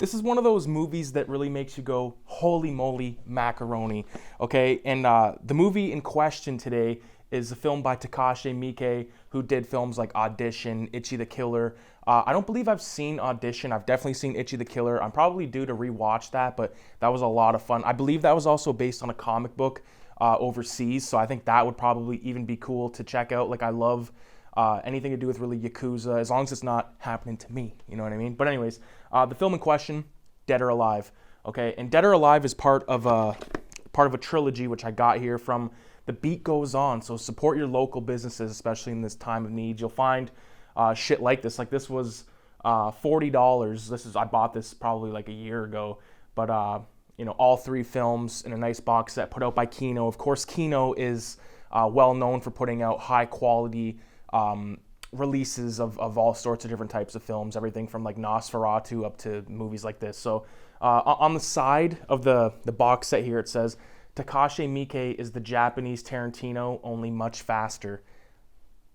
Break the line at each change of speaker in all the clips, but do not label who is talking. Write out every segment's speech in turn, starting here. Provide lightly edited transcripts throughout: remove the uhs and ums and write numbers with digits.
This is one of those movies that really makes you go, holy moly, macaroni, okay? And the movie in question today is a film by Takashi Miike, who did films like Audition, Itchy the Killer. I don't believe I've seen Audition. I've definitely seen Itchy the Killer. I'm probably due to rewatch that, but that was a lot of fun. I believe that was also based on a comic book overseas, so I think that would probably even be cool to check out. Like, I love anything to do with really Yakuza, as long as it's not happening to me, you know what I mean? But anyways, the film in question, Dead or Alive, okay? And Dead or Alive is part of a trilogy, which I got here from The Beat Goes On. So support your local businesses, especially in this time of need. You'll find shit like this. Like, this was $40. I bought this probably like a year ago, but all three films in a nice box set put out by Kino. Of course, Kino is well known for putting out high quality releases of all sorts of different types of films, everything from like Nosferatu up to movies like this. So on the side of the box set here, it says, Takashi Miike is the Japanese Tarantino, only much faster.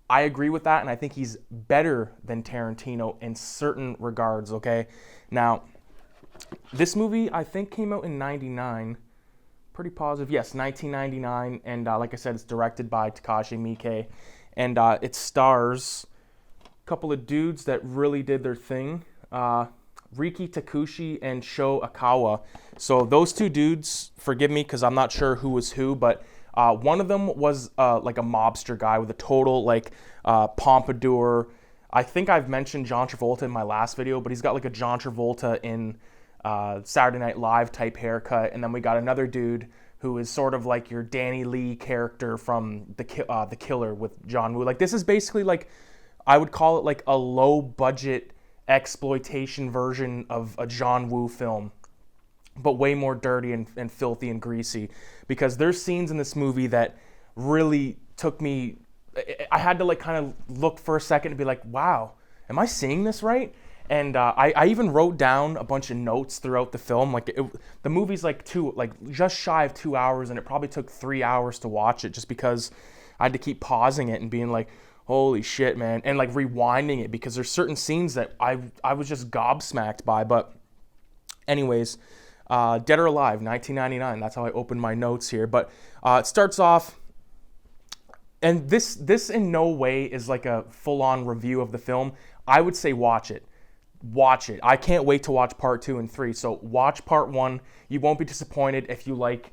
I agree with that, and I think he's better than Tarantino in certain regards, okay? Now, this movie, I think, came out in 99. Pretty positive. Yes, 1999, and like I said, it's directed by Takashi Miike, and it stars a couple of dudes that really did their thing. Riki Takushi and Sho Akawa. So those two dudes, forgive me because I'm not sure who was who, but one of them was like a mobster guy with a total like pompadour. I think I've mentioned John Travolta in my last video, but he's got like a John Travolta in Saturday Night Live type haircut. And then we got another dude who is sort of like your Danny Lee character from The Killer with John Woo. Like, this is basically like, I would call it like a low budget exploitation version of a John Woo film, but way more dirty and filthy and greasy, because there's scenes in this movie that really took me, I had to like kind of look for a second and be like, wow, am I seeing this right? And I even wrote down a bunch of notes throughout the film. Like, the movie's like just shy of 2 hours, and it probably took 3 hours to watch it, just because I had to keep pausing it and being like, holy shit, man, and like rewinding it, because there's certain scenes that I was just gobsmacked by. But anyways, Dead or Alive, 1999. That's how I opened my notes here. But it starts off, and this in no way is like a full-on review of the film. I would say watch it. Watch it. I can't wait to watch part 2 and 3. So watch part 1. You won't be disappointed if you like,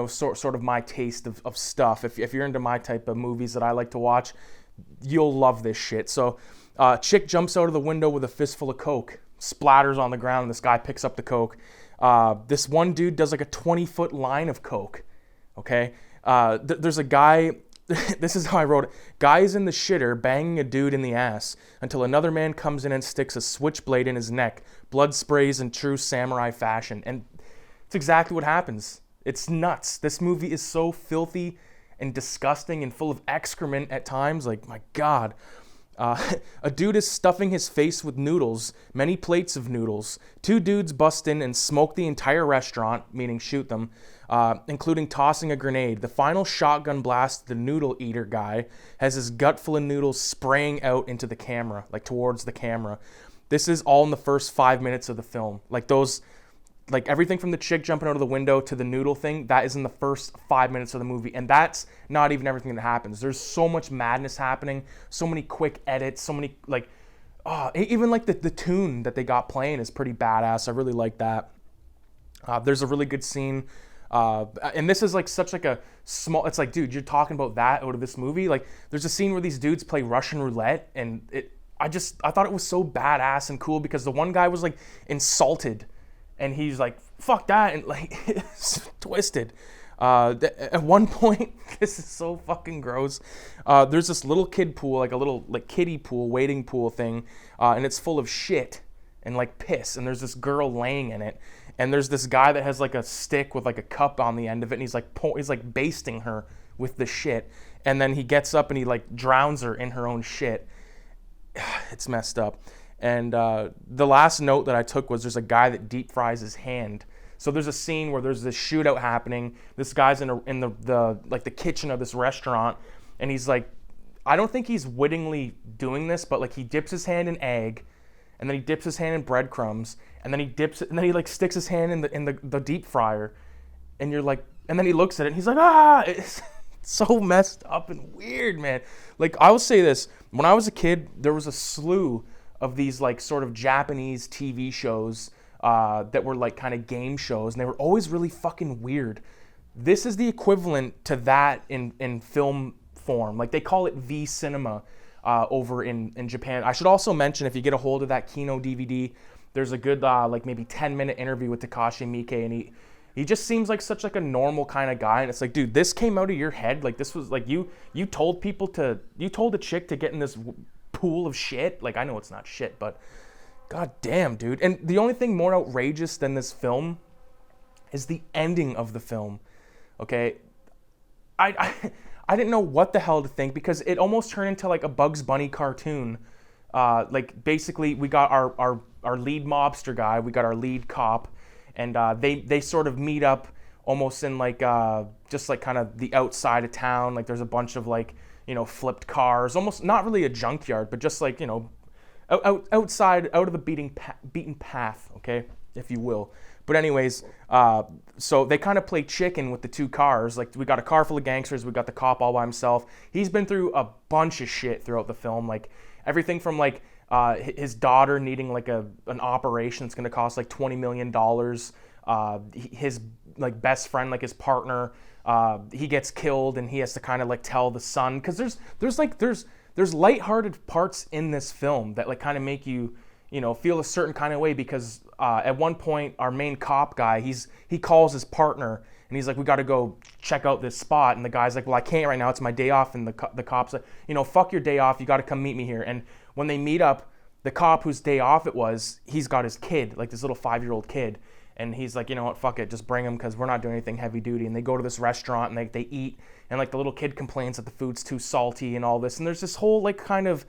sort of my taste of stuff. If you're into my type of movies that I like to watch, you'll love this shit. So chick jumps out of the window with a fistful of coke, splatters on the ground, and this guy picks up the coke. This one dude does like a 20-foot line of coke, okay? There's a guy, this is how I wrote it, guy's in the shitter banging a dude in the ass until another man comes in and sticks a switchblade in his neck. Blood sprays in true samurai fashion. And it's exactly what happens. It's nuts. This movie is so filthy and disgusting and full of excrement at times. Like, my God. A dude is stuffing his face with noodles, many plates of noodles. Two dudes bust in and smoke the entire restaurant, meaning shoot them, including tossing a grenade. The final shotgun blast, the noodle eater guy, has his gut full of noodles spraying out into the camera, like towards the camera. This is all in the first 5 minutes of the film. Like everything from the chick jumping out of the window to the noodle thing, that is in the first 5 minutes of the movie. And that's not even everything that happens. There's so much madness happening, so many quick edits, so many, like, even like the tune that they got playing is pretty badass. I really like that. There's a really good scene. And this is like such like a small, it's like, dude, you're talking about that out of this movie? Like, there's a scene where these dudes play Russian roulette, and I thought it was so badass and cool, because the one guy was like insulted, and he's like, fuck that, and like, it's twisted. At one point, this is so fucking gross, there's this little kid pool, like a little like kiddie pool, wading pool thing, and it's full of shit and like piss, and there's this girl laying in it, and there's this guy that has like a stick with like a cup on the end of it, and he's like basting her with the shit, and then he gets up and he like drowns her in her own shit. It's messed up. And the last note that I took was, there's a guy that deep fries his hand. So there's a scene where there's this shootout happening. This guy's in the like the kitchen of this restaurant, and he's like, I don't think he's wittingly doing this, but like he dips his hand in egg, and then he dips his hand in breadcrumbs, and then he dips it, and then he like sticks his hand in the deep fryer, and you're like, and then he looks at it and he's like, ah, it's so messed up and weird, man. Like, I will say this, when I was a kid, there was a slew of these like sort of Japanese TV shows that were like kind of game shows, and they were always really fucking weird. This is the equivalent to that in film form. Like, they call it V cinema over in Japan. I should also mention, if you get a hold of that Kino DVD, there's a good like maybe 10-minute interview with Takashi Miike, and he just seems like such like a normal kind of guy. And it's like, dude, this came out of your head. Like, this was like you told a chick to get in this pool of shit. Like, I know it's not shit, but god damn, dude. And the only thing more outrageous than this film is the ending of the film. Okay, I didn't know what the hell to think, because it almost turned into like a Bugs Bunny cartoon. Like, basically, we got our lead mobster guy, we got our lead cop, and they sort of meet up almost in like just like kind of the outside of town. Like, there's a bunch of like, you know, flipped cars, almost not really a junkyard, but just like, you know, outside, out of the beaten path, okay, if you will. But anyways, so they kind of play chicken with the two cars. Like, we got a car full of gangsters, we got the cop all by himself. He's been through a bunch of shit throughout the film, like everything from like his daughter needing like an operation that's going to cost like $20 million. His like best friend, like his partner, he gets killed, and he has to kind of like tell the son, because there's lighthearted parts in this film that like kind of make you, you know, feel a certain kind of way, because at one point our main cop guy, he calls his partner and he's like, we got to go check out this spot, and the guy's like, well, I can't right now, it's my day off, and the cop's like, you know, fuck your day off, you got to come meet me here. And when they meet up, the cop whose day off it was, he's got his kid, like this little 5-year-old kid, and he's like, you know what, fuck it, just bring him, because we're not doing anything heavy duty. And they go to this restaurant and they eat, and like the little kid complains that the food's too salty and all this, and there's this whole like kind of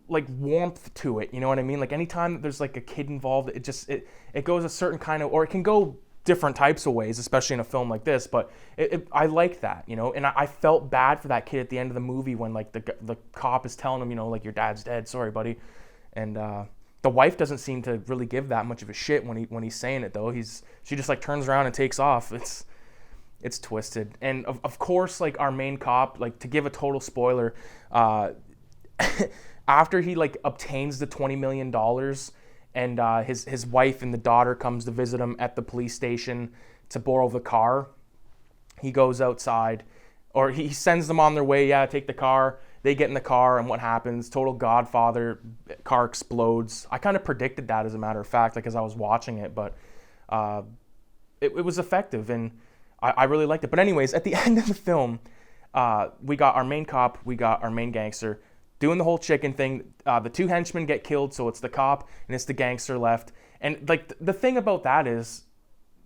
like warmth to it, you know what I mean? Like, anytime that there's like a kid involved, it goes a certain kind of, or it can go different types of ways, especially in a film like this, but I like that, you know. And I felt bad for that kid at the end of the movie when like the cop is telling him, you know, like, your dad's dead, sorry buddy. And the wife doesn't seem to really give that much of a shit when he's saying it, though. She just like turns around and takes off. It's twisted. And of course, like, our main cop, like, to give a total spoiler, after he like obtains the $20 million, and his wife and the daughter comes to visit him at the police station to borrow the car, he goes outside, or he sends them on their way. Yeah, take the car. They get in the car, and what happens? Total Godfather, car explodes. I kind of predicted that, as a matter of fact, like, as I was watching it, but it was effective, and I really liked it. But anyways, at the end of the film, we got our main cop, we got our main gangster doing the whole chicken thing. The two henchmen get killed, so it's the cop and it's the gangster left. And like, the thing about that is,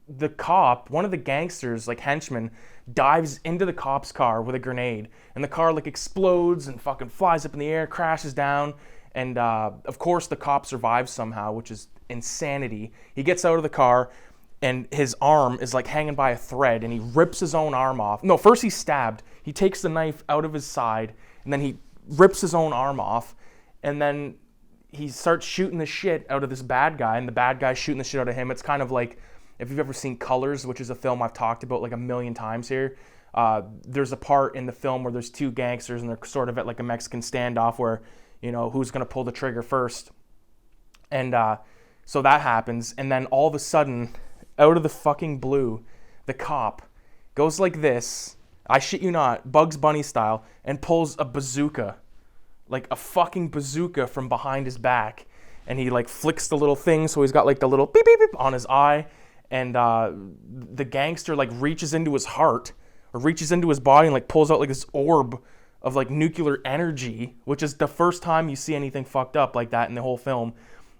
the cop, one of the gangsters, like henchman, dives into the cop's car with a grenade, and the car like explodes and fucking flies up in the air, crashes down, and of course the cop survives somehow, which is insanity. He gets out of the car, and his arm is like hanging by a thread, and he rips his own arm off. No, first he's stabbed. He takes the knife out of his side, and then he rips his own arm off, and then he starts shooting the shit out of this bad guy, and the bad guy's shooting the shit out of him. It's kind of like, if you've ever seen Colors, which is a film I've talked about like a million times here, there's a part in the film where there's two gangsters, and they're sort of at like a Mexican standoff where, you know, who's going to pull the trigger first. And so that happens, and then all of a sudden, out of the fucking blue, the cop goes like this, I shit you not, Bugs Bunny style, and pulls a bazooka, like a fucking bazooka, from behind his back, and he like flicks the little thing, so he's got like the little beep beep beep on his eye, and the gangster like reaches into his heart, or reaches into his body, and like pulls out like this orb of like nuclear energy, which is the first time you see anything fucked up like that in the whole film.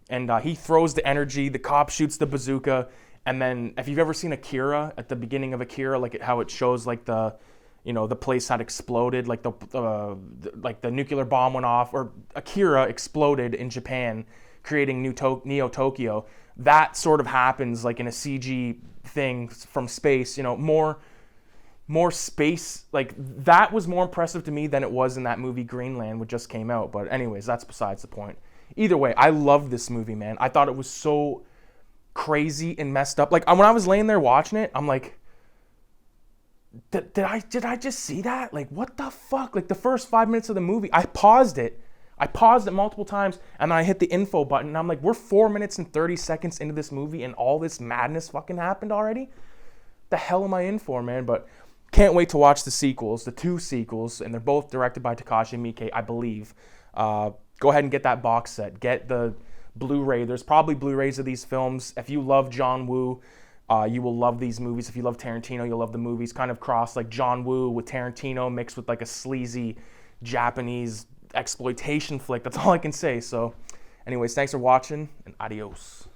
And he throws the energy, the cop shoots the bazooka, and then if you've ever seen Akira, at the beginning of Akira, like how it shows like the, you know, the place had exploded, like the nuclear bomb went off, or Akira exploded in Japan, creating Neo Tokyo. That sort of happens like in a CG thing from space, you know, more space. Like, that was more impressive to me than it was in that movie Greenland, which just came out. But anyways, that's besides the point. Either way, I love this movie, man. I thought it was so crazy and messed up. Like when I was laying there watching it, I'm like, did I just see that? Like, what the fuck? Like the first 5 minutes of the movie, I paused it multiple times, and then I hit the info button, and I'm like, we're 4 minutes and 30 seconds into this movie, and all this madness fucking happened already? The hell am I in for, man? But can't wait to watch the sequels, the 2 sequels, and they're both directed by Takashi Miike, I believe. Go ahead and get that box set. Get the Blu-ray. There's probably Blu-rays of these films. If you love John Woo, you will love these movies. If you love Tarantino, you'll love the movies. Kind of cross like John Woo with Tarantino mixed with like a sleazy Japanese exploitation flick. That's all I can say. So anyways, thanks for watching, and adios.